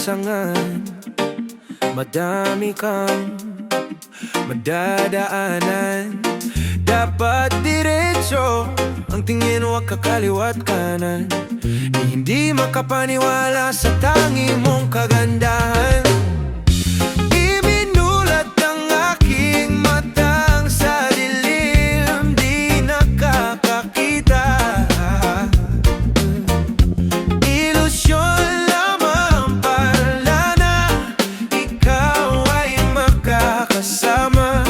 lansangan, madami kang madadaanan. Dapat diretso ang tingin, huwag kakaliwat kanan. Hindi makapaniwala sa tangi mong kagandahan. Iminulat ang aking matang sa dilim, di nakakakita. Ilusyon lamang pala na ikaw ay makakasama.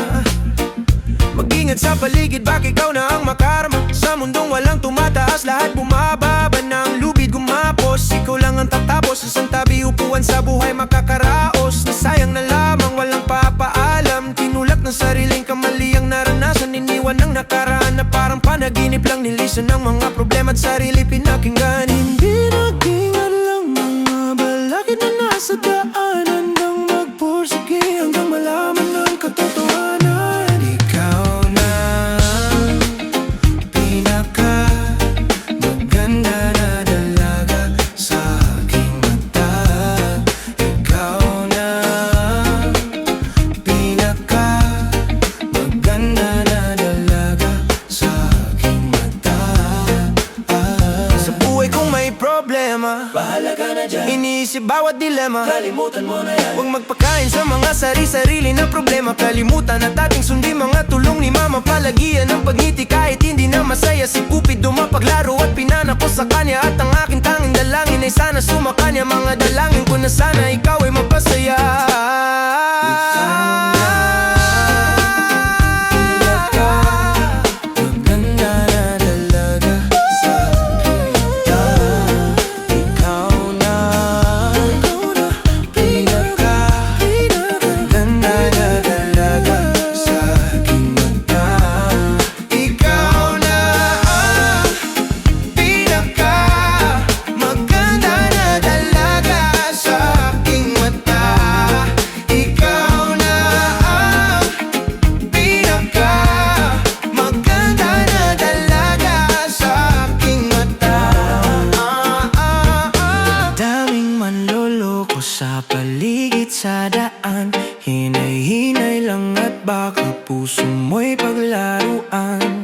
Mag-ingat sa paligid, baka ikaw na ang makarma. Sa mundong walang tumataas, lahat bumababa ng lubid gumapos. Ikaw lang ang tatapos, isang tabi upuan sa buhay makakaraos. Nasayang na lamang, walang papaalam. Tinulak ng sariling kamali ang naranasan. Iniwan ng nakaraan na parang panaginip lang. Nilisan ng mga problema at sarili pinakinggan. Hindi naging lang mga balakid na nasa daanan, hanggang magpursige, hanggang malaman ng katotohanan. Ikaw na pinaka maganda na dalaga sa aking mata. Ikaw na pinaka maganda na dalaga sa aking mata. Sa buhay kong may problema, bahala ka na dyan. Iniisip bawat dilema, kalimutan mo na yan. Huwag magpakain sa mga sari-sarili na problema. Kalimutan at ating sundin mga tulong ni mama. Palagian ng pagngiti kahit hindi na masaya. Si Cupido mapaglaro at pinanako sa kanya. At ang aking tanging dalangin ay sana sumakanya. Mga dalangin ko na sana ikaw ay mapasaya. Sa paligid sa daan, hinay-hinay lang at baka puso mo'y paglaruan.